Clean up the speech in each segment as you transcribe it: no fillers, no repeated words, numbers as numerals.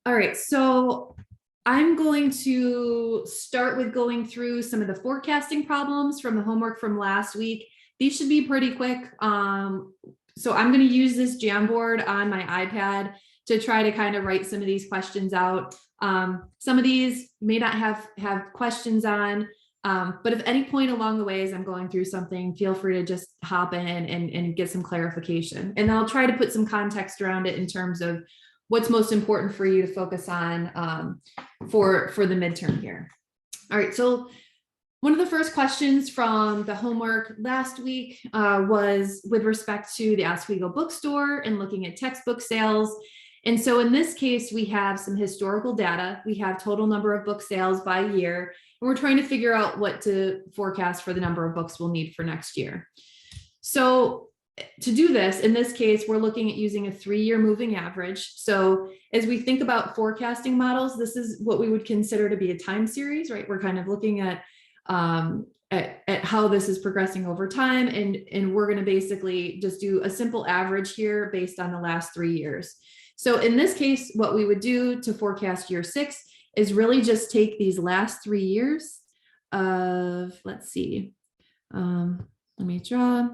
All right, so I'm going to start with going through some of the forecasting problems from the homework from last week. These should be pretty quick. So I'm going to use this Jamboard on my iPad to try to kind of write some of these questions out. Some of these may not have questions on, but if any point along the way as I'm going through something, feel free to just hop in and get some clarification. And I'll try to put some context around it in terms of what's most important for you to focus on for the midterm here. All right, so one of the first questions from the homework last week was with respect to the Oswego bookstore and looking at textbook sales. And so in this case, we have some historical data. We have total number of book sales by year, and we're trying to figure out what to forecast for the number of books we'll need for next year. So to do this, in this case, we're looking at using a 3-year moving average. So as we think about forecasting models, this is what we would consider to be a time series, right? We're kind of looking at how this is progressing over time. And we're going to basically just do a simple average here based on the last 3 years. So in this case, what we would do to forecast year 6 is really just take these last 3 years of, let's see, let me draw.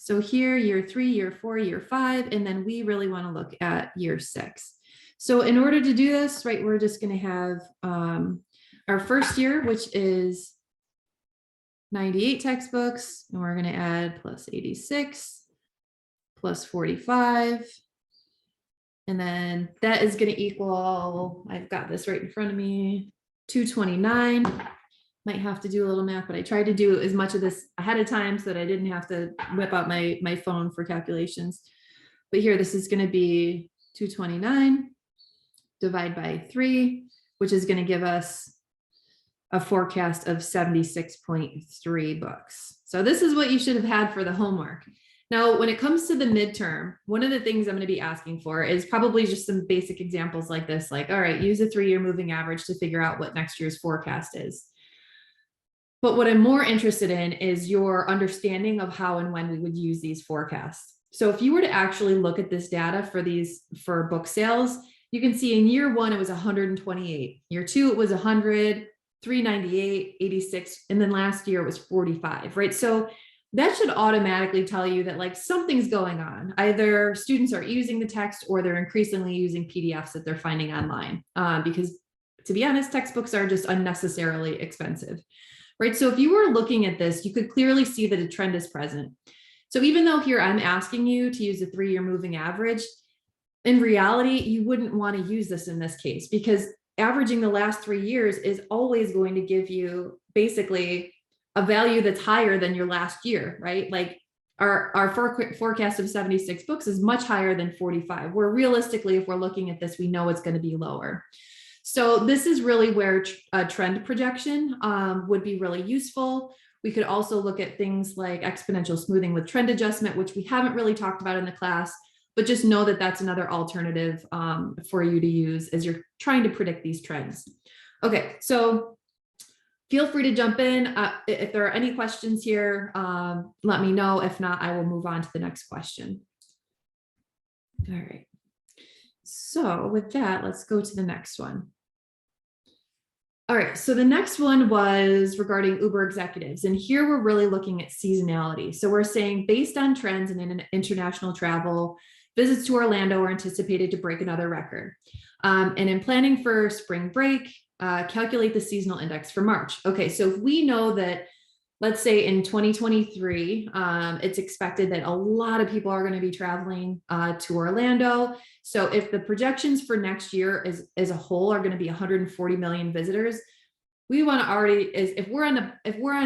So here, year 3, year 4, year 5, and then we really want to look at year 6. So in order to do this, right, we're just going to have our first year, which is 98 textbooks, and we're going to add plus 86, plus 45. And then that is going to equal, I've got this right in front of me, 229. Might have to do a little math, but I tried to do as much of this ahead of time so that I didn't have to whip out my phone for calculations. But here, this is going to be 229 divided by 3, which is going to give us a forecast of 76.3 books. So this is what you should have had for the homework. Now, when it comes to the midterm, one of the things I'm going to be asking for is probably just some basic examples like this, like, all right, use a 3-year moving average to figure out what next year's forecast is. But what I'm more interested in is your understanding of how and when we would use these forecasts. So if you were to actually look at this data for book sales, you can see in year 1, it was 128. Year 2, it was 100, 398, 86, and then last year it was 45, right? So that should automatically tell you that like something's going on. Either students are using the text or they're increasingly using PDFs that they're finding online because, to be honest, textbooks are just unnecessarily expensive, right? So if you were looking at this, you could clearly see that a trend is present. So even though here I'm asking you to use a 3-year moving average, in reality, you wouldn't want to use this in this case because averaging the last 3 years is always going to give you basically a value that's higher than your last year, right? Like our forecast of 76 books is much higher than 45, where realistically, if we're looking at this, we know it's going to be lower. So this is really where a trend projection would be really useful. We could also look at things like exponential smoothing with trend adjustment, which we haven't really talked about in the class, but just know that that's another alternative for you to use as you're trying to predict these trends. Okay, so feel free to jump in. If there are any questions here, let me know. If not, I will move on to the next question. All right. So with that, let's go to the next one. All right, so the next one was regarding Uber executives. And here we're really looking at seasonality. So we're saying based on trends in international travel, visits to Orlando are anticipated to break another record. And in planning for spring break, calculate the seasonal index for March. Okay, so if we know that, let's say in 2023, it's expected that a lot of people are going to be traveling to Orlando. So if the projections for next year as a whole are going to be 140 million visitors, we want to already, if we're on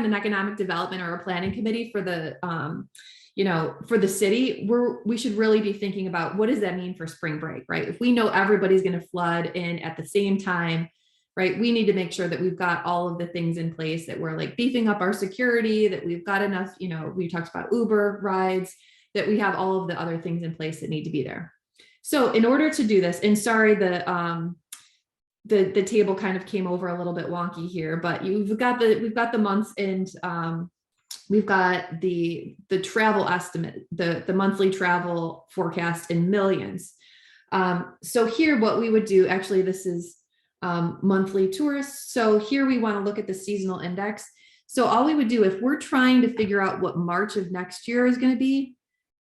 an economic development or a planning committee for the for the city, we should really be thinking about what does that mean for spring break, right? If we know everybody's going to flood in at the same time, right, we need to make sure that we've got all of the things in place, that we're like beefing up our security, that we've got enough, we talked about Uber rides, that we have all of the other things in place that need to be there. So in order to do this, and sorry, the table kind of came over a little bit wonky here, but we've got the months, and we've got the travel estimate, the monthly travel forecast in millions. So here, what we would do, actually, this is monthly tourists. So here we want to look at the seasonal index. So all we would do if we're trying to figure out what March of next year is going to be,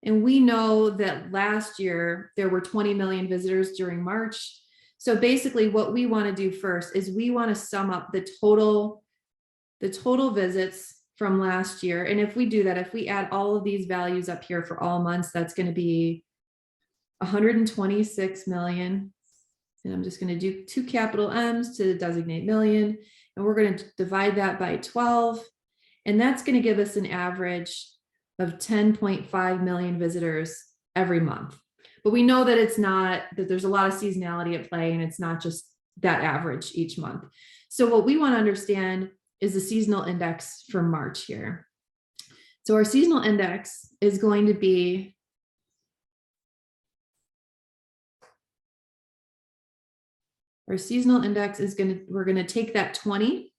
and we know that last year there were 20 million visitors during March. So basically what we want to do first is we want to sum up the total visits from last year. And if we do that, if we add all of these values up here for all months, that's going to be 126 million. And I'm just going to do 2 capital M's to designate million. And we're going to divide that by 12. And that's going to give us an average of 10.5 million visitors every month. But we know that it's not, that there's a lot of seasonality at play, and it's not just that average each month. So what we want to understand is the seasonal index for March here. So our seasonal index is going to be we're going to take that 20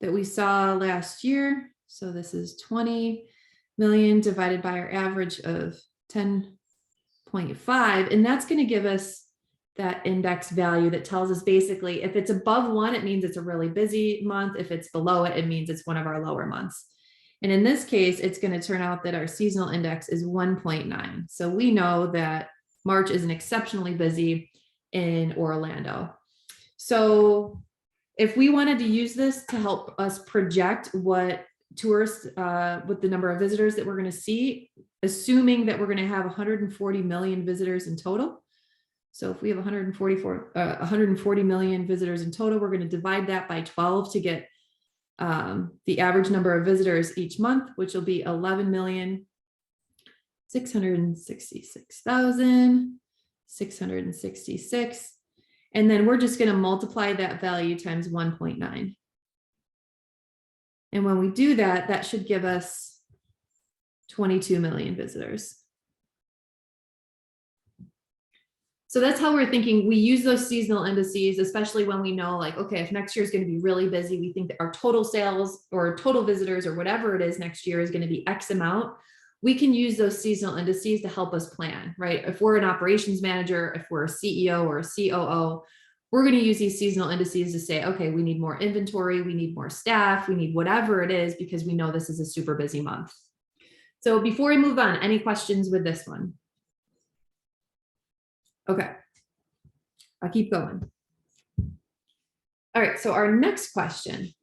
that we saw last year. So this is 20 million divided by our average of 10.5. And that's going to give us that index value that tells us basically if it's above 1, it means it's a really busy month. If it's below it, it means it's one of our lower months. And in this case, it's going to turn out that our seasonal index is 1.9. So we know that March isn't exceptionally busy in Orlando. So if we wanted to use this to help us project what tourists, with the number of visitors that we're going to see, assuming that we're going to have 140 million visitors in total. So if we have 140 million visitors in total, we're going to divide that by 12 to get the average number of visitors each month, which will be 11,666,666. And then we're just going to multiply that value times 1.9. And when we do that, that should give us 22 million visitors. So that's how we're thinking. We use those seasonal indices, especially when we know, like, okay, if next year is going to be really busy, we think that our total sales or total visitors or whatever it is next year is going to be X amount. We can use those seasonal indices to help us plan, right? If we're an operations manager, if we're a CEO or a COO, we're going to use these seasonal indices to say, okay, we need more inventory, we need more staff, we need whatever it is, because we know this is a super busy month. So before we move on, any questions with this one? Okay, I'll keep going. All right, so our next question.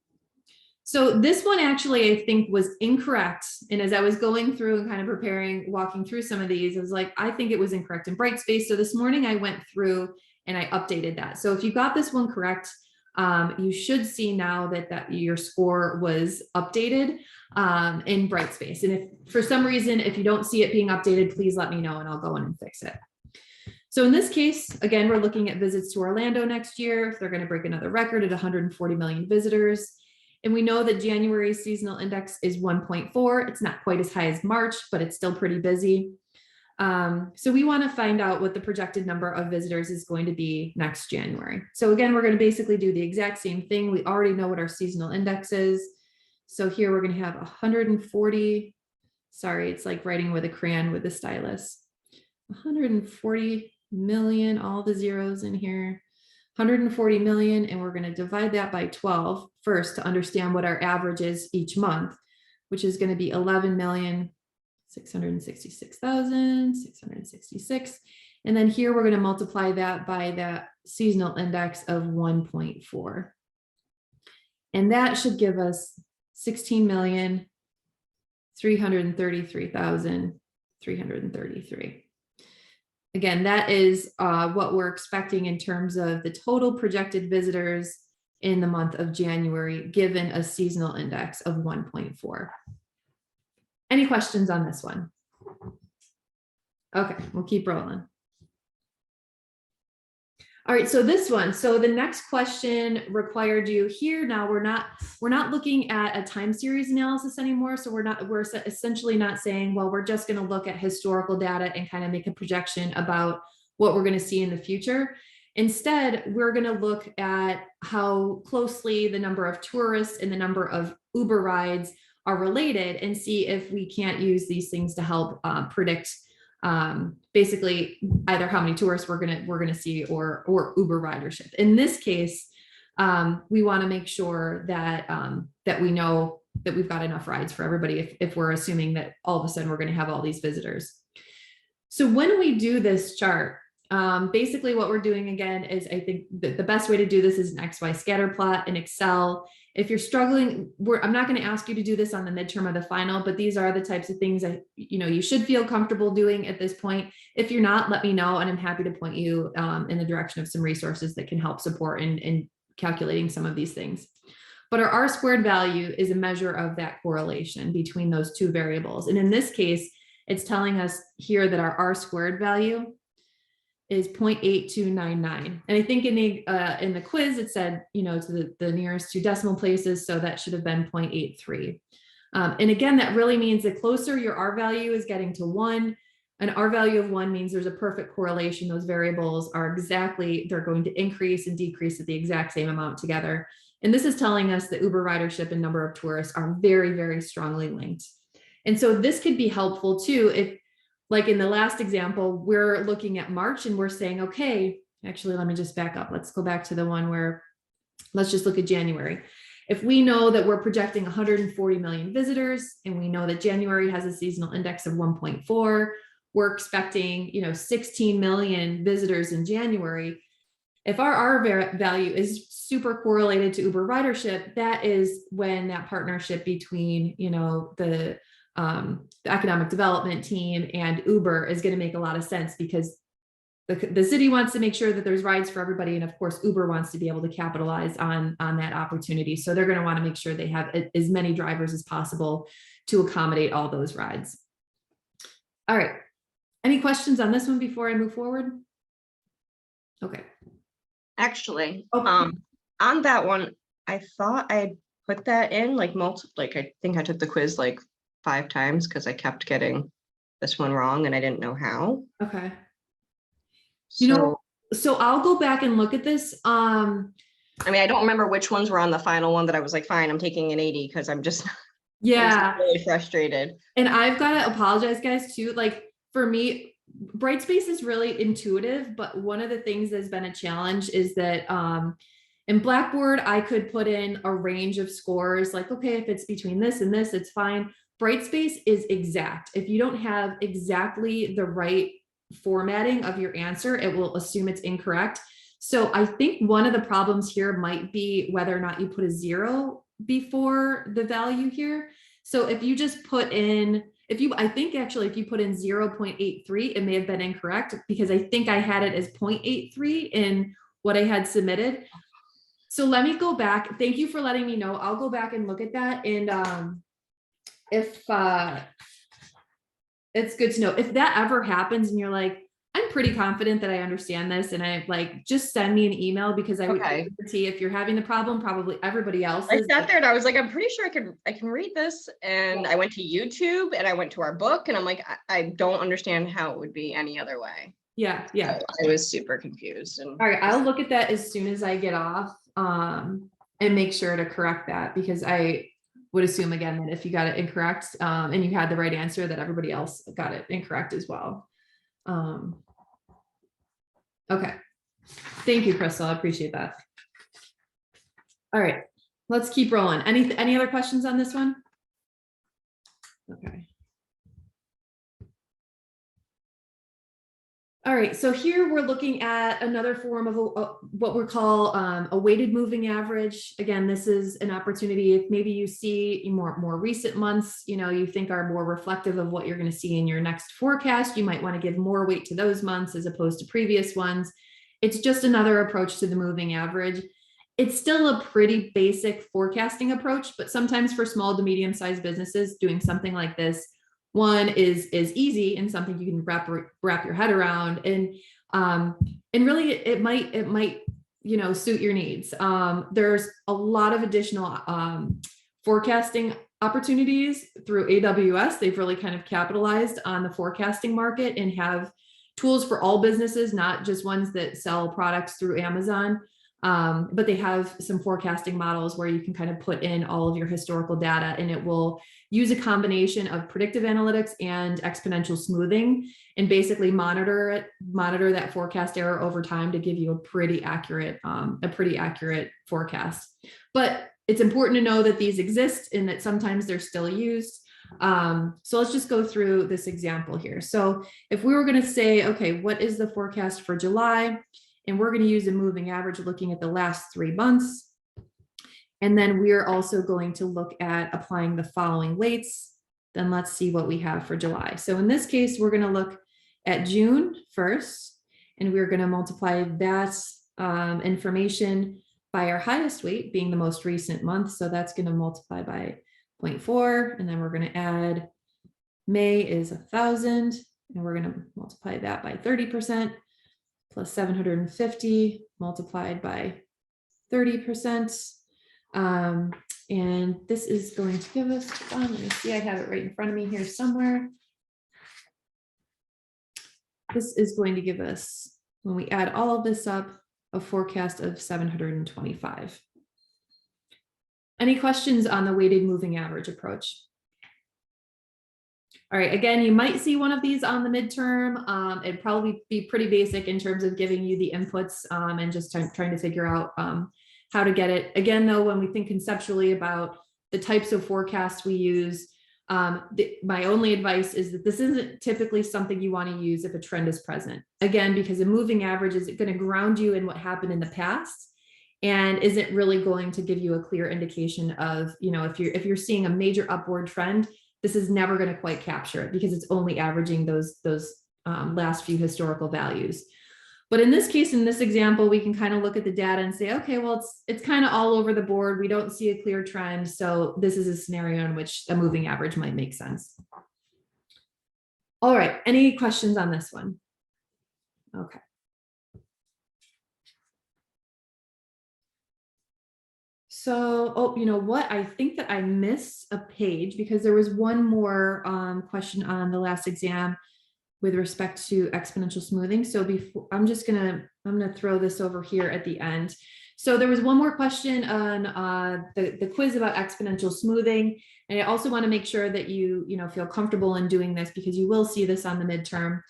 So this one actually, I think, was incorrect. And as I was going through and kind of preparing, walking through some of these, I was like, I think it was incorrect in Brightspace. So this morning I went through and I updated that. So if you got this one correct, you should see now that your score was updated in Brightspace. And if for some reason, if you don't see it being updated, please let me know and I'll go in and fix it. So in this case, again, we're looking at visits to Orlando next year. They're going to break another record at 140 million visitors. And we know that January's seasonal index is 1.4. It's not quite as high as March, but it's still pretty busy. So we want to find out what the projected number of visitors is going to be next January. So again, we're going to basically do the exact same thing. We already know what our seasonal index is. So here we're going to have 140. Sorry, it's like writing with a crayon with the stylus. 140 million, all the zeros in here. 140 million, and we're going to divide that by 12 first to understand what our average is each month, which is going to be 11,666,666. And then here we're going to multiply that by that seasonal index of 1.4. And that should give us 16,333,333. Again, that is what we're expecting in terms of the total projected visitors in the month of January, given a seasonal index of 1.4. Any questions on this one? Okay, we'll keep rolling. All right, so this one, so the next question required you here. Now we're not looking at a time series analysis anymore. So we're essentially not saying, well, we're just going to look at historical data and kind of make a projection about what we're going to see in the future. Instead, we're going to look at how closely the number of tourists and the number of Uber rides are related and see if we can't use these things to help predict basically either how many tourists we're gonna see or Uber ridership. In this case, we want to make sure that that we know that we've got enough rides for everybody if we're assuming that all of a sudden we're going to have all these visitors. So when we do this chart, basically what we're doing again is, I think the best way to do this is an XY scatter plot in Excel. If you're struggling, I'm not going to ask you to do this on the midterm or the final, but these are the types of things that you should feel comfortable doing at this point. If you're not, let me know, and I'm happy to point you in the direction of some resources that can help support in calculating some of these things. But our R-squared value is a measure of that correlation between those two variables. And in this case, it's telling us here that our R-squared value is 0.8299. And I think in the quiz, it said, to the nearest two decimal places. So that should have been 0.83. And again, that really means the closer your R value is getting to 1, an R value of 1 means there's a perfect correlation. Those variables are they're going to increase and decrease at the exact same amount together. And this is telling us that Uber ridership and number of tourists are very, very strongly linked. And so this could be helpful too, if, like in the last example, we're looking at March and we're saying, okay, actually, let me just back up. Let's go back to the one where, let's just look at January. If we know that we're projecting 140 million visitors, and we know that January has a seasonal index of 1.4, we're expecting, 16 million visitors in January. If our R value is super correlated to Uber ridership, that is when that partnership between, the economic development team and Uber is going to make a lot of sense, because the city wants to make sure that there's rides for everybody. And of course, Uber wants to be able to capitalize on that opportunity. So they're going to want to make sure they have as many drivers as possible to accommodate all those rides. All right. Any questions on this one before I move forward? Okay. Actually, on that one, I thought I put that in like I think I took the quiz like 5 times because I kept getting this one wrong and I didn't know how. Okay. So, so I'll go back and look at this. I mean, I don't remember which ones were on the final one that I was like, fine, I'm taking an 80 because I'm just really frustrated. And I've got to apologize, guys, too. Like for me, Brightspace is really intuitive, but one of the things that's been a challenge is that in Blackboard, I could put in a range of scores, like, okay, if it's between this and this, it's fine. Brightspace is exact. If you don't have exactly the right formatting of your answer, it will assume it's incorrect. So I think one of the problems here might be whether or not you put a 0 before the value here. So if you just put in, I think actually if you put in 0.83, it may have been incorrect, because I think I had it as 0.83 in what I had submitted. So let me go back. Thank you for letting me know. I'll go back and look at that. And if it's good to know, if that ever happens and you're like, I'm pretty confident that I understand this, and I like, just send me an email, because I would guarantee if you're having the problem, probably everybody else is. I sat there and I was like, I'm pretty sure I can read this. And I went to YouTube and I went to our book and I'm like, I don't understand how it would be any other way. Yeah. So I was super confused. And all right, I'll look at that as soon as I get off and make sure to correct that, because I would assume again that if you got it incorrect and you had the right answer, that everybody else got it incorrect as well. Okay. Thank you, Crystal. I appreciate that. All right, let's keep rolling. Any other questions on this one? Okay. All right, so here we're looking at another form of what we call a weighted moving average. Again, this is an opportunity if maybe you see more recent months, you think are more reflective of what you're going to see in your next forecast. You might want to give more weight to those months as opposed to previous ones. It's just another approach to the moving average. It's still a pretty basic forecasting approach, but sometimes for small to medium-sized businesses, doing something like this, one is easy and something you can wrap your head around, and really it might suit your needs. There's a lot of additional forecasting opportunities through AWS. They've really kind of capitalized on the forecasting market and have tools for all businesses, not just ones that sell products through Amazon. But they have some forecasting models where you can kind of put in all of your historical data, and it will use a combination of predictive analytics and exponential smoothing, and basically monitor that forecast error over time to give you a pretty accurate forecast. But it's important to know that these exist and that sometimes they're still used. So let's just go through this example here. So if we were going to say, okay, what is the forecast for July? And we're going to use a moving average looking at the last 3 months. And then we're also going to look at applying the following weights. Then let's see what we have for July. So in this case, we're going to look at June first, and we're going to multiply that information by our highest weight being the most recent month. So that's going to multiply by 0.4, and then we're going to add May is 1,000, and we're going to multiply that by 30%. Plus 750 multiplied by 30%. And this is going to give us, let me see, I have it right in front of me here somewhere. This is going to give us, when we add all of this up, a forecast of 725. Any questions on the weighted moving average approach? All right, again, you might see one of these on the midterm. It'd probably be pretty basic in terms of giving you the inputs and just trying to figure out how to get it. Again, though, when we think conceptually about the types of forecasts we use, my only advice is that this isn't typically something you want to use if a trend is present. Again, because a moving average is going to ground you in what happened in the past and isn't really going to give you a clear indication of, if you're seeing a major upward trend, this is never going to quite capture it because it's only averaging those last few historical values. But in this case, in this example, we can kind of look at the data and say, okay, well, it's kind of all over the board. We don't see a clear trend. So this is a scenario in which a moving average might make sense. All right, any questions on this one? Okay. So, you know what? I think that I missed a page because there was one more question on the last exam with respect to exponential smoothing. So before, I'm gonna throw this over here at the end. So there was one more question on the quiz about exponential smoothing. And I also want to make sure that you feel comfortable in doing this because you will see this on the midterm.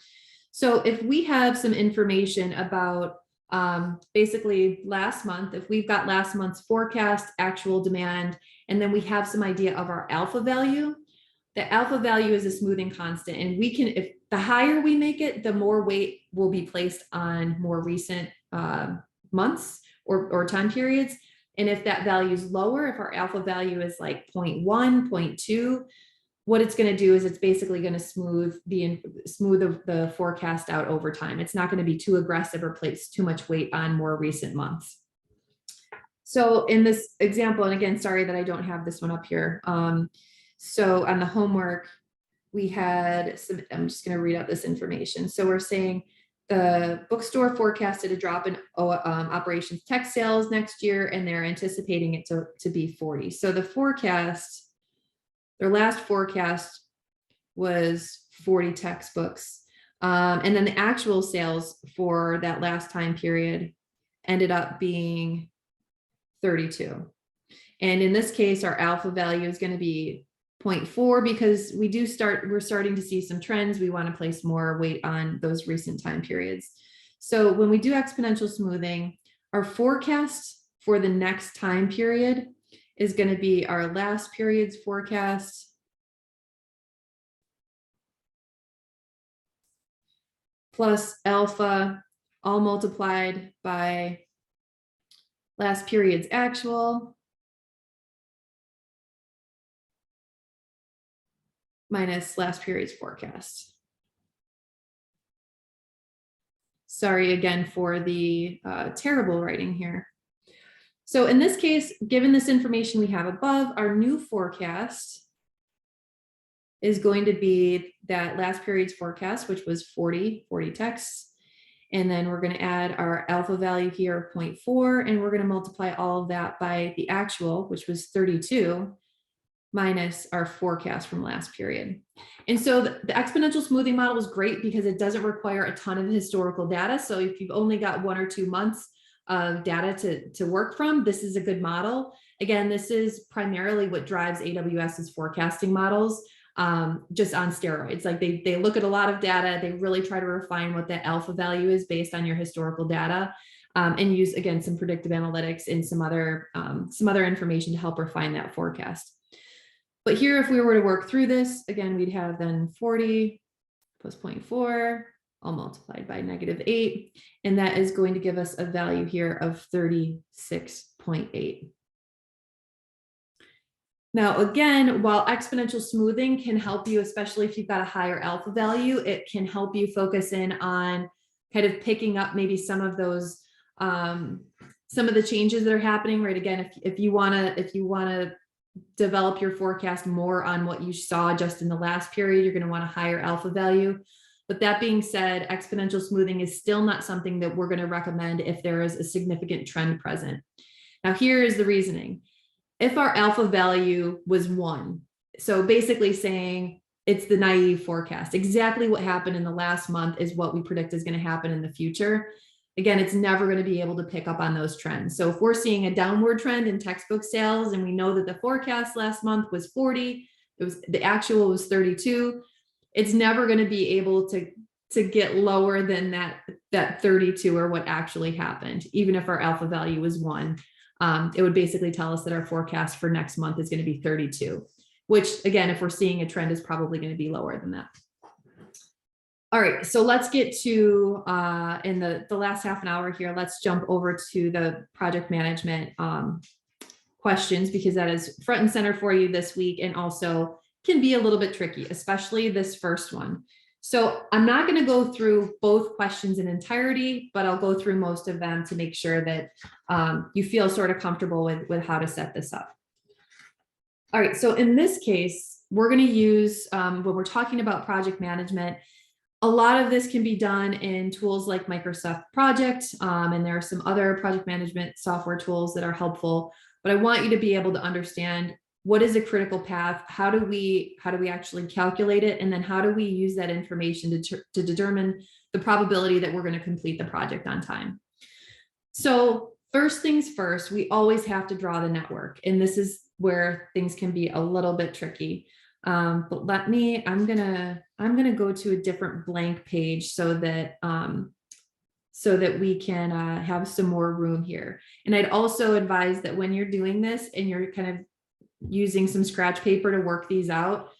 So if we have some information about basically last month, if we've got last month's forecast, actual demand, and then we have some idea of our alpha value, the alpha value is a smoothing constant. And we can, if the higher we make it, the more weight will be placed on more recent months or time periods. And if that value is lower, if our alpha value is like 0.1, 0.2, what it's going to do is it's basically going to smooth the forecast out over time. It's not going to be too aggressive or place too much weight on more recent months. So in this example, and again, sorry that I don't have this one up here. So on the homework, we had some, I'm just going to read out this information. So we're saying the bookstore forecasted a drop in operations tech sales next year, and they're anticipating it to be 40. So the forecast, their last forecast was 40 textbooks. And then the actual sales for that last time period ended up being 32. And in this case, our alpha value is going to be 0.4 because we're starting to see some trends. We want to place more weight on those recent time periods. So when we do exponential smoothing, our forecast for the next time period is going to be our last period's forecast plus alpha, all multiplied by last period's actual minus last period's forecast. Sorry again for the terrible writing here. So in this case, given this information we have above, our new forecast is going to be that last period's forecast, which was 40 texts. And then we're going to add our alpha value here of 0.4, and we're going to multiply all of that by the actual, which was 32, minus our forecast from last period. And so the exponential smoothing model is great because it doesn't require a ton of historical data. So if you've only got 1 or 2 months of data to work from, this is a good model. Again, this is primarily what drives AWS's forecasting models, just on steroids. Like they look at a lot of data, they really try to refine what that alpha value is based on your historical data, and use, again, some predictive analytics and some other information to help refine that forecast. But here, if we were to work through this, again, we'd have then 40 plus 0.4, all multiplied by -8. And that is going to give us a value here of 36.8. Now, again, while exponential smoothing can help you, especially if you've got a higher alpha value, it can help you focus in on kind of picking up maybe some of those, some of the changes that are happening, right? Again, if you want to develop your forecast more on what you saw just in the last period, you're going to want a higher alpha value. But that being said, exponential smoothing is still not something that we're going to recommend if there is a significant trend present. Now, here is the reasoning. If our alpha value was 1, so basically saying it's the naive forecast, exactly what happened in the last month is what we predict is going to happen in the future. Again, it's never going to be able to pick up on those trends. So if we're seeing a downward trend in textbook sales and we know that the forecast last month was 40, the actual was 32, it's never going to be able to get lower than that 32 or what actually happened, even if our alpha value was 1. It would basically tell us that our forecast for next month is going to be 32, which, again, if we're seeing a trend, is probably going to be lower than that. All right, so let's get to, in the last half an hour here, let's jump over to the project management questions, because that is front and center for you this week and also can be a little bit tricky, especially this first one. So I'm not going to go through both questions in entirety, but I'll go through most of them to make sure that you feel sort of comfortable with how to set this up. All right, so in this case, we're going to use, when we're talking about project management, a lot of this can be done in tools like Microsoft Project, and there are some other project management software tools that are helpful, but I want you to be able to understand what is a critical path, how do we actually calculate it, and then how do we use that information to determine the probability that we're going to complete the project on time. So first things first, we always have to draw the network, and this is where things can be a little bit tricky. But I'm gonna go to a different blank page so that we can have some more room here. And I'd also advise that when you're doing this and you're kind of using some scratch paper to work these out,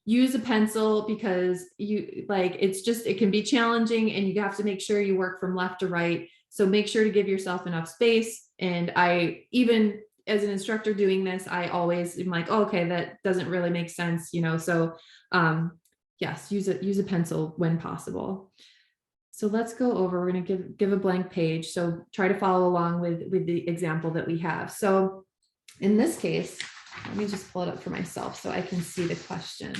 use a pencil, because it can be challenging and you have to make sure you work from left to right. So make sure to give yourself enough space. And even as an instructor doing this, I always am like, oh, okay, that doesn't really make sense, so yes, use a pencil when possible. So let's go over, we're going to give a blank page. So try to follow along with the example that we have. So in this case, let me just pull it up for myself so I can see the question.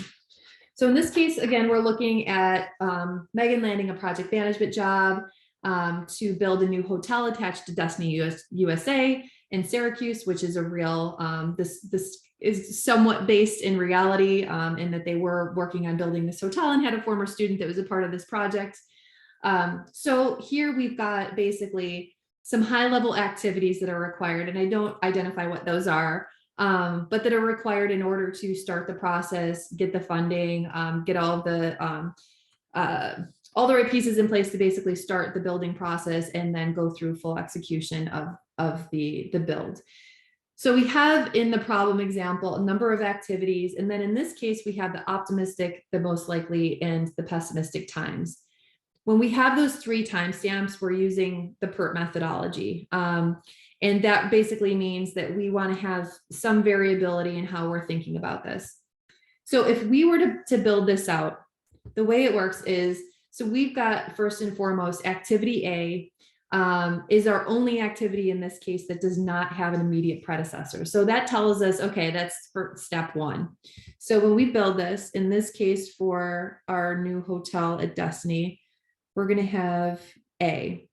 So in this case, again, we're looking at Megan landing a project management job to build a new hotel attached to Destiny USA in Syracuse, which is a real, this is somewhat based in reality, in that they were working on building this hotel and had a former student that was a part of this project. So here we've got basically some high level activities that are required, and I don't identify what those are, but that are required in order to start the process, get the funding, get all the right pieces in place to basically start the building process and then go through full execution of the build. So we have in the problem example a number of activities, and then in this case we have the optimistic, the most likely, and the pessimistic times. When we have those 3 timestamps, we're using the Pert methodology. And that basically means that we want to have some variability in how we're thinking about this. So if we were to build this out, the way it works is, so we've got first and foremost, activity A is our only activity in this case that does not have an immediate predecessor. So that tells us, okay, that's for step 1. So when we build this, in this case for our new hotel at Destiny, we're going to have A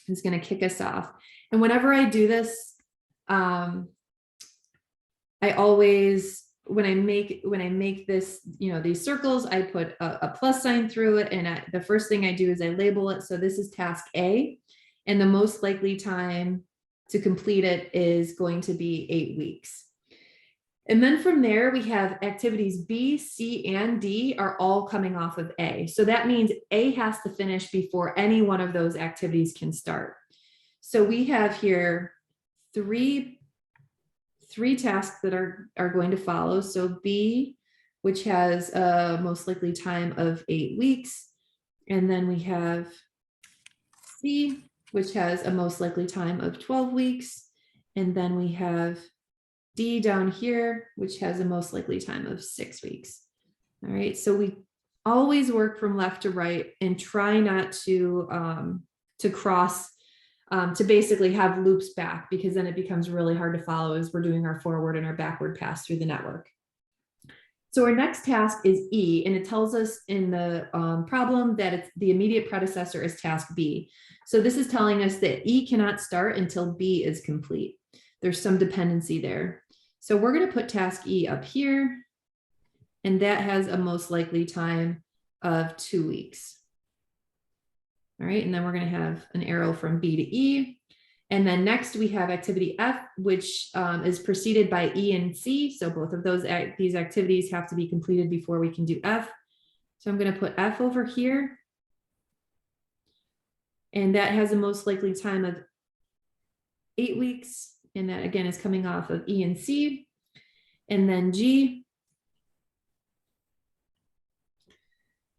is going to kick us off. And whenever I do this, I always, when I make this, these circles, I put a plus sign through it. And the first thing I do is I label it. So this is task A. and the most likely time to complete it is going to be 8 weeks. And then from there, we have activities B, C, and D are all coming off of A. So that means A has to finish before any one of those activities can start. So we have here three tasks that are going to follow. So B, which has a most likely time of 8 weeks. And then we have C, which has a most likely time of 12 weeks. And then we have D down here, which has a most likely time of 6 weeks. All right, so we always work from left to right and try not to cross, to basically have loops back, because then it becomes really hard to follow as we're doing our forward and our backward pass through the network. So our next task is E, and it tells us in the problem that it's the immediate predecessor is task B. So this is telling us that E cannot start until B is complete. There's some dependency there. So we're going to put task E up here, and that has a most likely time of 2 weeks. All right, and then we're going to have an arrow from B to E. And then next we have activity F, which is preceded by E and C. So both of these activities have to be completed before we can do F. So I'm going to put F over here. And that has a most likely time of 8 weeks. And that again is coming off of E and C. And then G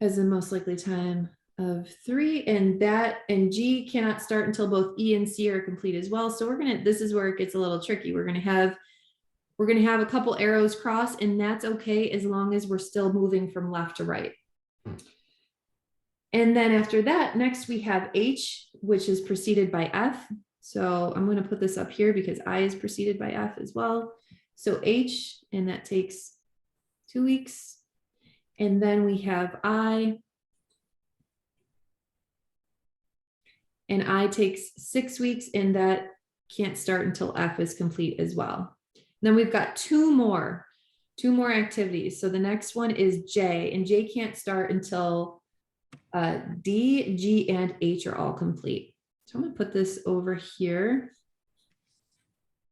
has the most likely time of 3, and G cannot start until both E and C are complete as well. So this is where it gets a little tricky. We're gonna have a couple arrows cross, and that's okay as long as we're still moving from left to right. And then after that, next we have H, which is preceded by F. So I'm going to put this up here because I is preceded by F as well. So H, and that takes 2 weeks. And then we have I, and I takes 6 weeks, and that can't start until F is complete as well. And then we've got two more activities. So the next one is J, and J can't start until D, G, and H are all complete. So I'm going to put this over here.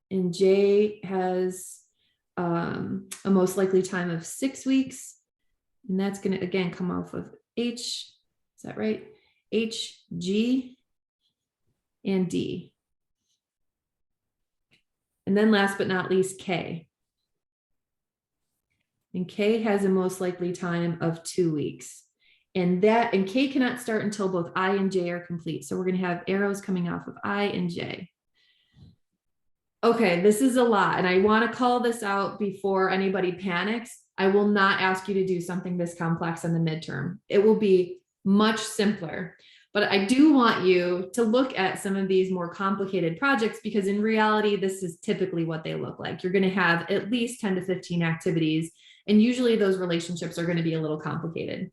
And J has a most likely time of 6 weeks. And that's going to, again, come off of H. Is that right? H, G, and D. And then last but not least, K. And K has a most likely time of 2 weeks. And K cannot start until both I and J are complete. So we're going to have arrows coming off of I and J. Okay, this is a lot, and I want to call this out before anybody panics. I will not ask you to do something this complex on the midterm. It will be much simpler. But I do want you to look at some of these more complicated projects, because in reality, this is typically what they look like. You're going to have at least 10 to 15 activities, and usually those relationships are going to be a little complicated.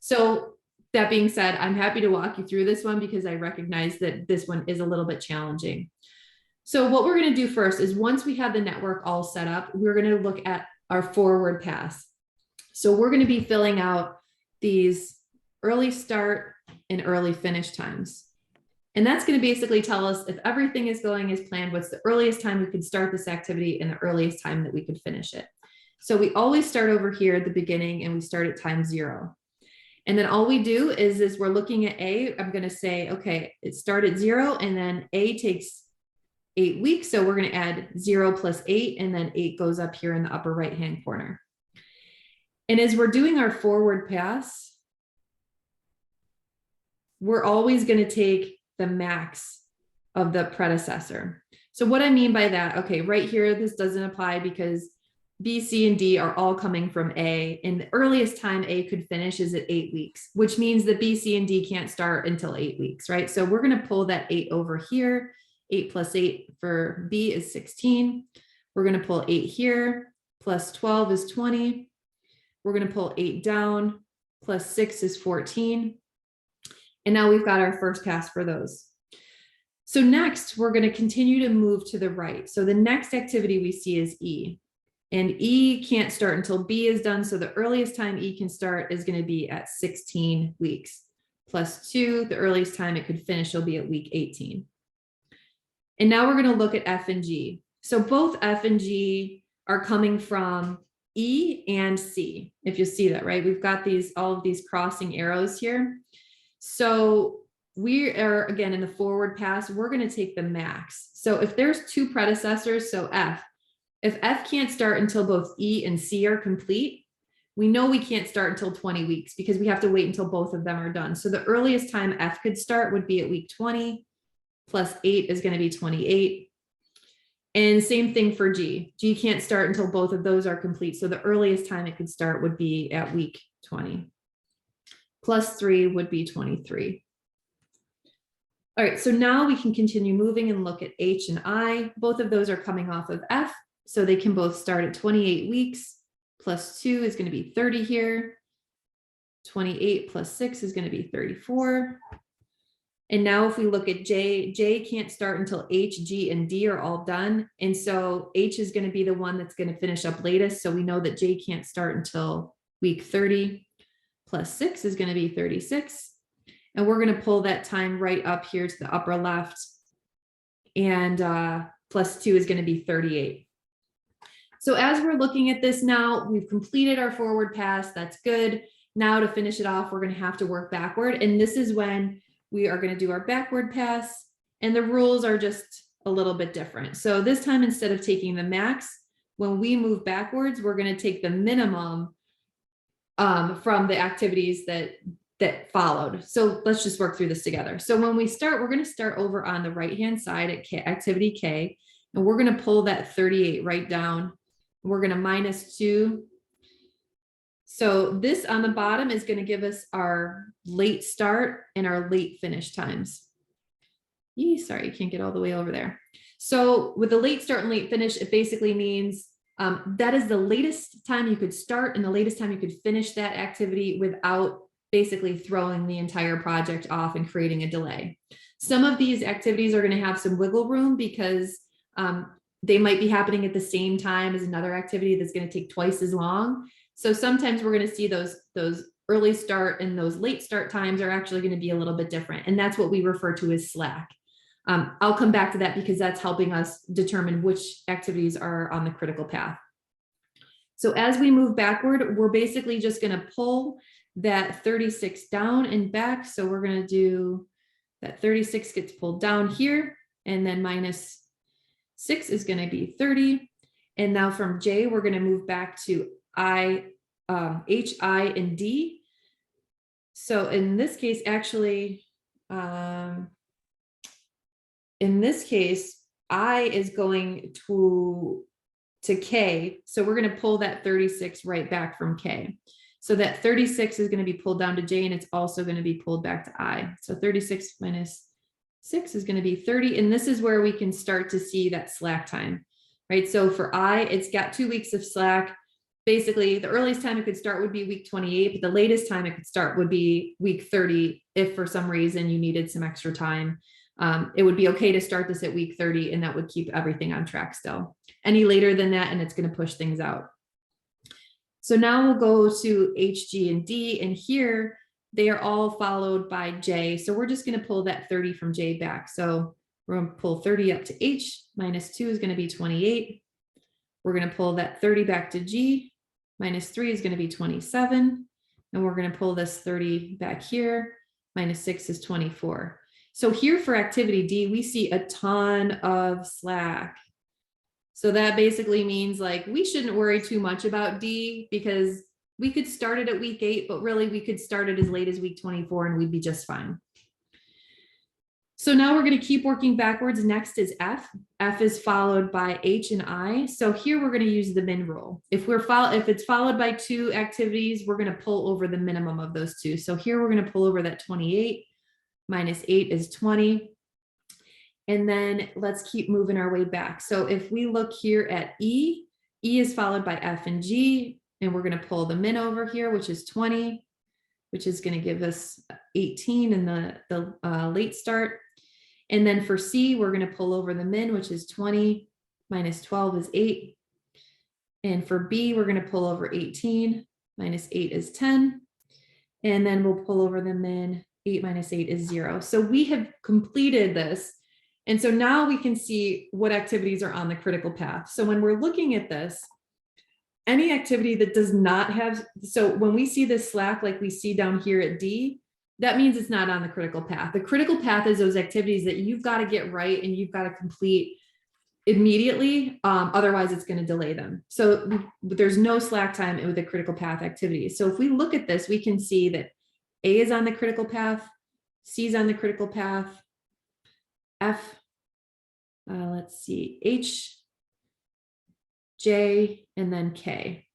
So that being said, I'm happy to walk you through this one because I recognize that this one is a little bit challenging. So what we're going to do first is, once we have the network all set up, we're going to look at our forward pass. So we're going to be filling out these early start and early finish times. And that's going to basically tell us if everything is going as planned, what's the earliest time we could start this activity and the earliest time that we could finish it. So we always start over here at the beginning, and we start at time 0. And then all we do is we're looking at A. I'm going to say, okay, it started at 0, and then A takes 8 weeks. So we're going to add 0 plus 8, and then 8 goes up here in the upper right-hand corner. And as we're doing our forward pass, we're always going to take the max of the predecessor. So what I mean by that, okay, right here, this doesn't apply because B, C, and D are all coming from A, and the earliest time A could finish is at 8 weeks, which means that B, C, and D can't start until 8 weeks, right? So we're going to pull that 8 over here. 8 plus 8 for B is 16. We're going to pull 8 here, plus 12 is 20. We're going to pull 8 down, plus 6 is 14. And now we've got our first pass for those. So next, we're going to continue to move to the right. So the next activity we see is E. And E can't start until B is done. So the earliest time E can start is going to be at 16 weeks. plus 2. The earliest time it could finish will be at week 18. And now we're going to look at F and G. So both F and G are coming from E and C, if you see that, right? We've got all of these crossing arrows here. So we are, again, in the forward pass, we're going to take the max. So if there's two predecessors, so if F can't start until both E and C are complete, we know we can't start until 20 weeks because we have to wait until both of them are done. So the earliest time F could start would be at week 20, plus 8 is going to be 28. And same thing for G. G can't start until both of those are complete. So the earliest time it could start would be at week 20. Plus 3 would be 23. All right, so now we can continue moving and look at H and I. Both of those are coming off of F, so they can both start at 28 weeks. Plus 2 is going to be 30 here. 28 plus 6 is going to be 34. And now if we look at J, J can't start until H, G, and D are all done. And so H is going to be the one that's going to finish up latest. So we know that J can't start until week 30. Plus 6 is going to be 36. And we're going to pull that time right up here to the upper left. And plus 2 is going to be 38. So as we're looking at this now, we've completed our forward pass. That's good. Now to finish it off, we're going to have to work backward. And this is when we are going to do our backward pass. And the rules are just a little bit different. So this time, instead of taking the max, when we move backwards, we're going to take the minimum from the activities that followed. So let's just work through this together. So when we start, we're going to start over on the right-hand side at activity K, and we're going to pull that 38 right down. We're going to minus 2. So this on the bottom is going to give us our late start and our late finish times. Sorry, you can't get all the way over there. So with the late start and late finish, it basically means that is the latest time you could start and the latest time you could finish that activity without basically throwing the entire project off and creating a delay. Some of these activities are going to have some wiggle room because they might be happening at the same time as another activity that's going to take twice as long. So sometimes we're going to see those early start and those late start times are actually going to be a little bit different. And that's what we refer to as slack. I'll come back to that because that's helping us determine which activities are on the critical path. So as we move backward, we're basically just going to pull that 36 down and back. So we're going to do that 36 gets pulled down here, and then minus 6 is going to be 30. And now from J, we're going to move back to I, H, I, and D. So in this case, actually, in this case, I is going to K. So we're going to pull that 36 right back from K. So that 36 is going to be pulled down to J, and it's also going to be pulled back to I. So 36 minus 6 is going to be 30. And this is where we can start to see that slack time, right? So for I, it's got 2 weeks of slack. Basically, the earliest time it could start would be week 28, but the latest time it could start would be week 30 if for some reason you needed some extra time. It would be okay to start this at week 30, and that would keep everything on track still. Any later than that, and it's going to push things out. So now we'll go to H, G, and D, and here they are all followed by J. So we're just going to pull that 30 from J back. So we're going to pull 30 up to H, minus 2 is going to be 28. We're going to pull that 30 back to G, minus 3 is going to be 27. And we're going to pull this 30 back here, minus 6 is 24. So here for activity D, we see a ton of slack. So that basically means like we shouldn't worry too much about D because we could start it at week 8, but really we could start it as late as week 24 and we'd be just fine. So now we're going to keep working backwards. Next is F. F is followed by H and I. So here we're going to use the min rule. If it's followed by 2 activities, we're going to pull over the minimum of those 2. So here we're going to pull over that 28. Minus 8 is 20. And then let's keep moving our way back. So if we look here at E, E is followed by F and G, and we're going to pull the min over here, which is 20, which is going to give us 18 in the late start. And then for C, we're going to pull over the min, which is 20, minus 12 is 8. And for B, we're going to pull over 18, minus 8 is 10. And then we'll pull over the min, 8 minus 8 is 0. So we have completed this. And so now we can see what activities are on the critical path. So when we're looking at this, any activity that does not have, so when we see this slack like we see down here at D, that means it's not on the critical path. The critical path is those activities that you've got to get right and you've got to complete immediately, otherwise it's going to delay them. So there's no slack time with the critical path activities. So if we look at this, we can see that A is on the critical path, C is on the critical path, F, let's see, H, J, and then K.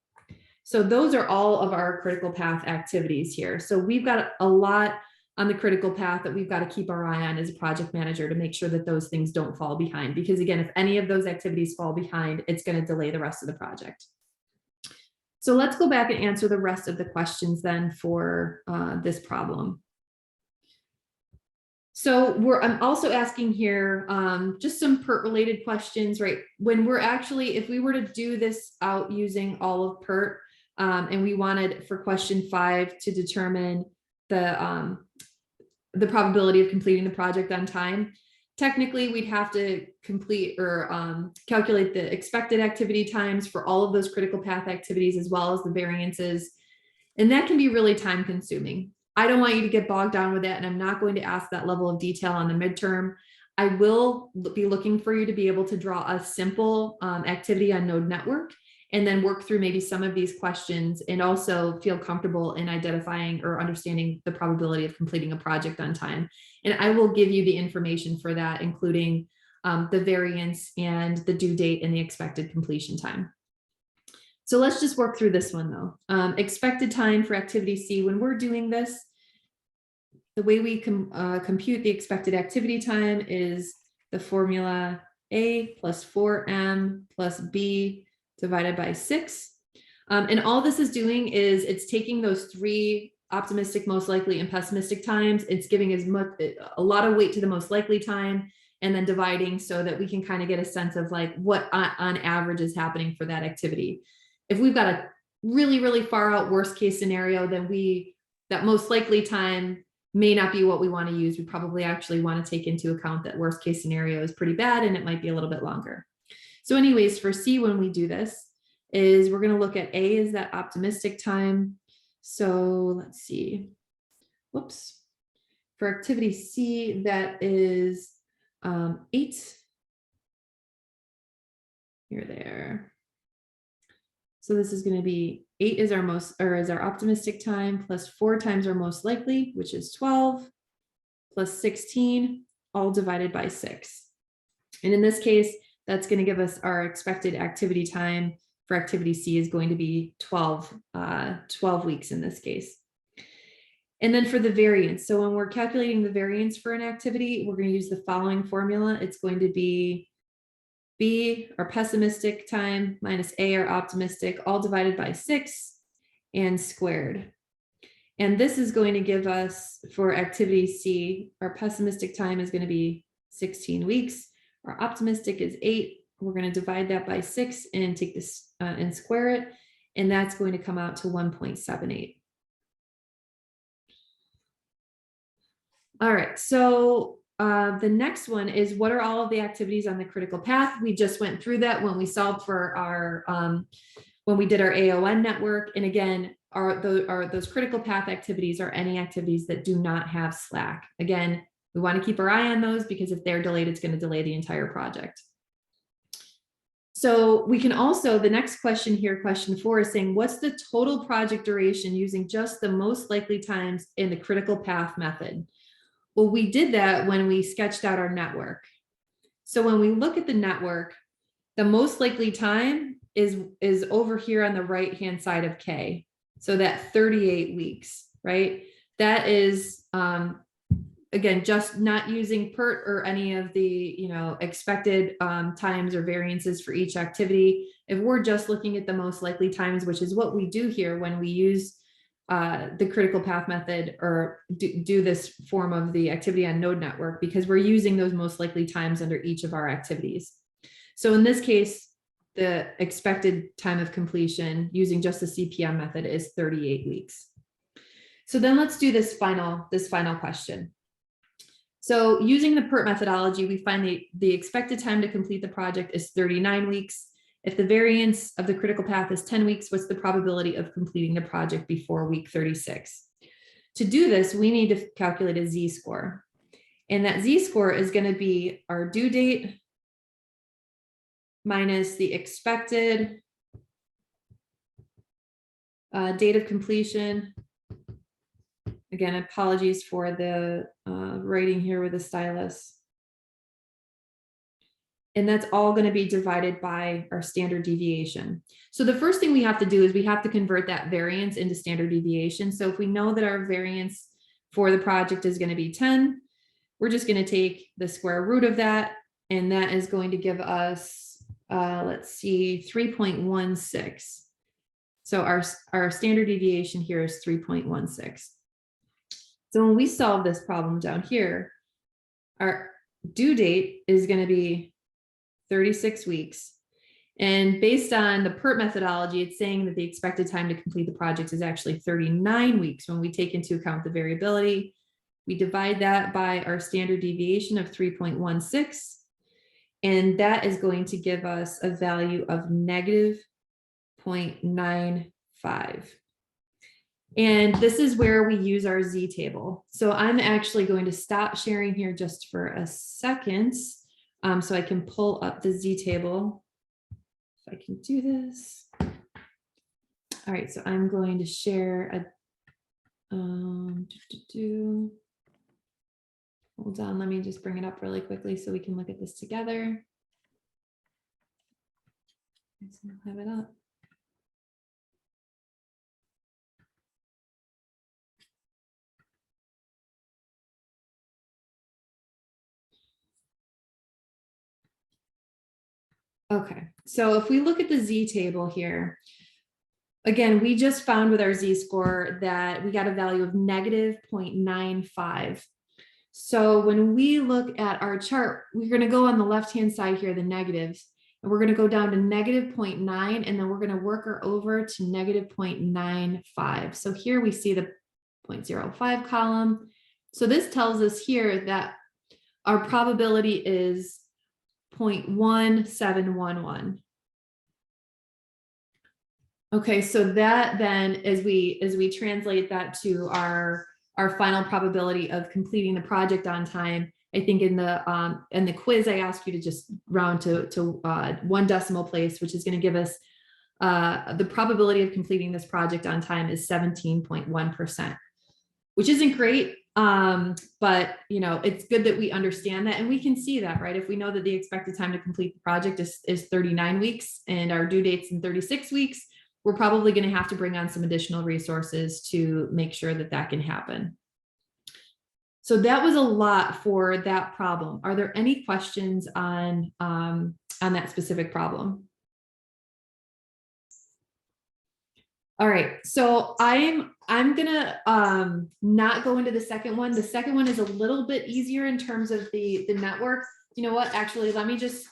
So those are all of our critical path activities here. So we've got a lot on the critical path that we've got to keep our eye on as a project manager to make sure that those things don't fall behind. Because again, if any of those activities fall behind, it's going to delay the rest of the project. So let's go back and answer the rest of the questions then for this problem. So I'm also asking here just some PERT related questions, right? When we're actually, if we were to do this out using all of PERT and we wanted for question 5 to determine the probability of completing the project on time, technically we'd have to complete or calculate the expected activity times for all of those critical path activities as well as the variances. And that can be really time consuming. I don't want you to get bogged down with that, and I'm not going to ask that level of detail on the midterm. I will be looking for you to be able to draw a simple activity on Node Network and then work through maybe some of these questions and also feel comfortable in identifying or understanding the probability of completing a project on time. And I will give you the information for that, including the variance and the due date and the expected completion time. So let's just work through this one though. Expected time for activity C. When we're doing this, the way we compute the expected activity time is the formula A plus 4M plus B divided by 6. And all this is doing is it's taking those 3 optimistic, most likely, and pessimistic times. It's giving a lot of weight to the most likely time and then dividing so that we can kind of get a sense of like what on average is happening for that activity. If we've got a really, really far out worst case scenario, then that most likely time may not be what we want to use. We probably actually want to take into account that worst case scenario is pretty bad and it might be a little bit longer. So anyways, for C, when we do this, is we're going to look at A is that optimistic time. So let's see. Whoops. For activity C, that is 8. Here, there. So this is going to be 8 is our optimistic time plus 4 times our most likely, which is 12 plus 16, all divided by 6. And in this case, that's going to give us our expected activity time for activity C is going to be 12 weeks in this case. And then for the variance, so when we're calculating the variance for an activity, we're going to use the following formula. It's going to be B, our pessimistic time, minus A, our optimistic, all divided by 6 and squared. And this is going to give us, for activity C, our pessimistic time is going to be 16 weeks. Our optimistic is 8. We're going to divide that by 6 and take this and square it. And that's going to come out to 1.78. All right, so the next one is what are all of the activities on the critical path? We just went through that when we solved for our, when we did our AON network. And again, those critical path activities are any activities that do not have slack. Again, we want to keep our eye on those because if they're delayed, it's going to delay the entire project. So we can also, the next question here, question 4 is saying, what's the total project duration using just the most likely times in the critical path method? Well, we did that when we sketched out our network. So when we look at the network, the most likely time is over here on the right-hand side of K. So that 38 weeks, right? That is, again, just not using PERT or any of the, expected times or variances for each activity. If we're just looking at the most likely times, which is what we do here when we use the critical path method or do this form of the activity on Node Network, because we're using those most likely times under each of our activities. So in this case, the expected time of completion using just the CPM method is 38 weeks. So then let's do this final question. So using the Pert methodology, we find the expected time to complete the project is 39 weeks. If the variance of the critical path is 10 weeks, what's the probability of completing the project before week 36? To do this, we need to calculate a z-score. And that z-score is going to be our due date minus the expected date of completion. Again, apologies for the writing here with the stylus. And that's all going to be divided by our standard deviation. So the first thing we have to do is we have to convert that variance into standard deviation. So if we know that our variance for the project is going to be 10, we're just going to take the square root of that. And that is going to give us, let's see, 3.16. So our standard deviation here is 3.16. So when we solve this problem down here, our due date is going to be 36 weeks. And based on the Pert methodology, it's saying that the expected time to complete the project is actually 39 weeks when we take into account the variability. We divide that by our standard deviation of 3.16, and that is going to give us a value of negative 0.95. And this is where we use our Z table. So I'm actually going to stop sharing here just for a second so I can pull up the Z table. If I can do this. All right, so I'm going to share a, hold on, let me just bring it up really quickly so we can look at this together. I'll have it up. Okay, so if we look at the Z table here, again, we just found with our Z-score that we got a value of negative 0.95. So when we look at our chart, we're going to go on the left-hand side here, the negatives, and we're going to go down to negative 0.9, and then we're going to work her over to negative 0.95. So here we see the 0.05 column. So this tells us here that our probability is 0.1711. Okay, so that then, as we translate that to our final probability of completing the project on time, I think in the quiz I asked you to just round to 1 decimal place, which is going to give us the probability of completing this project on time is 17.1%, which isn't great. But you know, it's good that we understand that, and we can see that, right? If we know that the expected time to complete the project is 39 weeks and our due date's in 36 weeks, we're probably going to have to bring on some additional resources to make sure that that can happen. So that was a lot for that problem. Are there any questions on that specific problem? All right, so I'm gonna not go into the second one. The second one is a little bit easier in terms of the network. You know what, actually, let me just,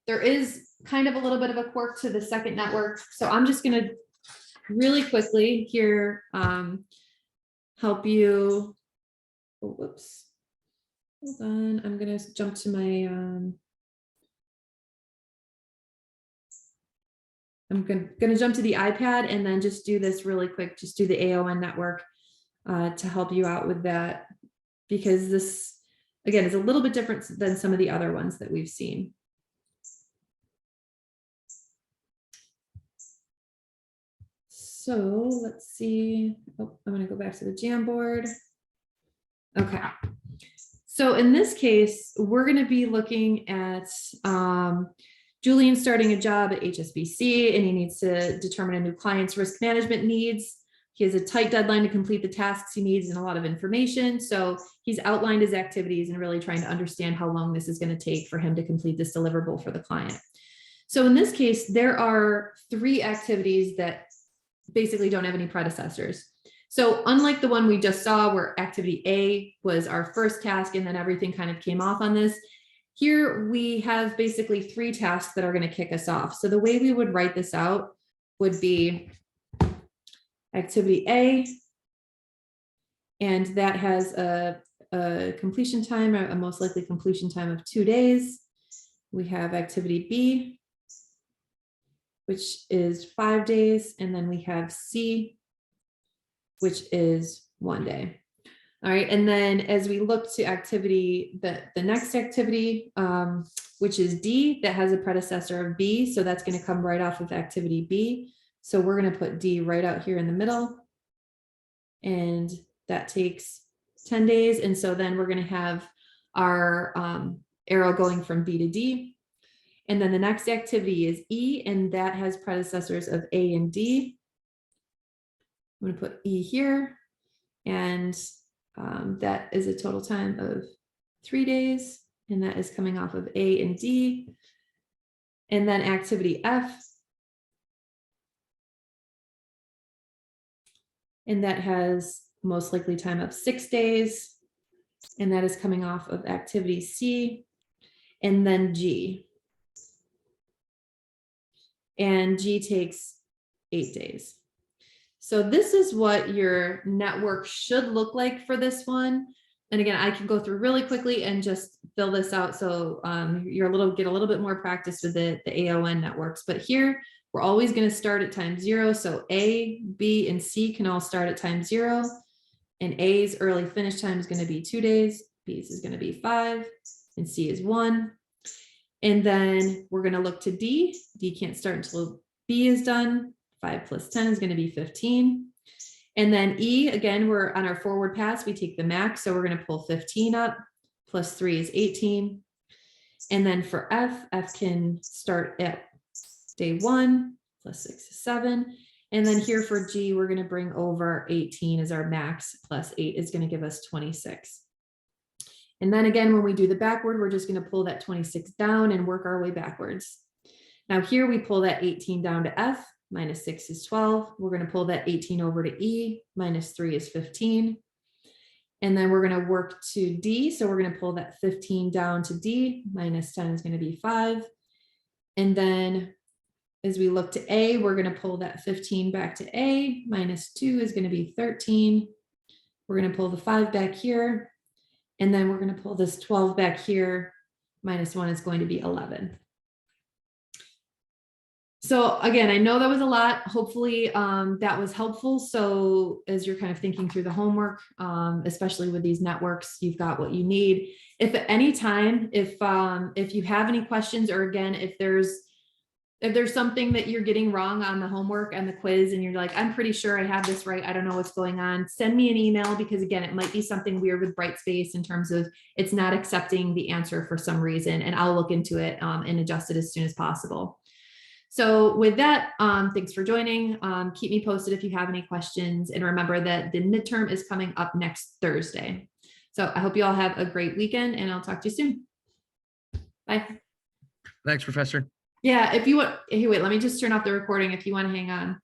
there is kind of a little bit of a quirk to the second network. So I'm just gonna really quickly here help you. Oh, whoops, hold on, I'm gonna jump to my, I'm gonna jump to the iPad and then just do this really quick, just do the AON network to help you out with that, because this, again, is a little bit different than some of the other ones that we've seen. So let's see. Oh, I'm gonna go back to the Jamboard. Okay. So in this case, we're gonna be looking at Julian starting a job at HSBC, and he needs to determine a new client's risk management needs. He has a tight deadline to complete the tasks he needs and a lot of information. So he's outlined his activities and really trying to understand how long this is going to take for him to complete this deliverable for the client. So in this case, there are 3 activities that basically don't have any predecessors. So unlike the one we just saw where activity A was our first task and then everything kind of came off on this, here we have basically 3 tasks that are going to kick us off. So the way we would write this out would be activity A And that has a completion time, a most likely completion time of 2 days. We have activity B, which is 5 days. And then we have C, which is 1 day. All right, and then as we look to activity, the next activity, which is D, that has a predecessor of B, so that's going to come right off of activity B. So we're going to put D right out here in the middle, and that takes 10 days. And so then we're going to have our arrow going from B to D. And then the next activity is E, and that has predecessors of A and D. I'm going to put E here, and that is a total time of 3 days, and that is coming off of A and D. And then activity F, and that has most likely time of 6 days, and that is coming off of activity C. And then G, and G takes 8 days. So this is what your network should look like for this one. And again, I can go through really quickly and just fill this out. So get a little bit more practice with the AON networks. But here, we're always going to start at time 0. So A, B, and C can all start at time 0. And A's early finish time is going to be 2 days. B's is going to be 5. And C is 1. And then we're going to look to D. D can't start until B is done. 5 plus 10 is going to be 15. And then E, again, we're on our forward pass. We take the max. So we're going to pull 15 up. Plus 3 is 18. And then for F, F can start at day 1. Plus 6 is 7. And then here for G, we're going to bring over 18 as our max. Plus 8 is going to give us 26. And then again, when we do the backward, we're just going to pull that 26 down and work our way backwards. Now here we pull that 18 down to F. Minus 6 is 12. We're going to pull that 18 over to E. Minus 3 is 15. And then we're going to work to D. So we're going to pull that 15 down to D. Minus 10 is going to be 5. And then as we look to A, we're going to pull that 15 back to A. Minus 2 is going to be 13. We're going to pull the 5 back here. And then we're going to pull this 12 back here. Minus 1 is going to be 11. So again, I know that was a lot. Hopefully that was helpful. So as you're kind of thinking through the homework, especially with these networks, you've got what you need. If at any time, if you have any questions, or again, if there's something that you're getting wrong on the homework and the quiz, and you're like, I'm pretty sure I have this right, I don't know what's going on, send me an email, because again, it might be something weird with Brightspace in terms of it's not accepting the answer for some reason, and I'll look into it and adjust it as soon as possible. So with that, thanks for joining. Keep me posted if you have any questions, and remember that the midterm is coming up next Thursday. So I hope you all have a great weekend, and I'll talk to you soon. Bye. Thanks, Professor. Yeah, if you want, hey, wait, let me just turn off the recording if you want to hang on.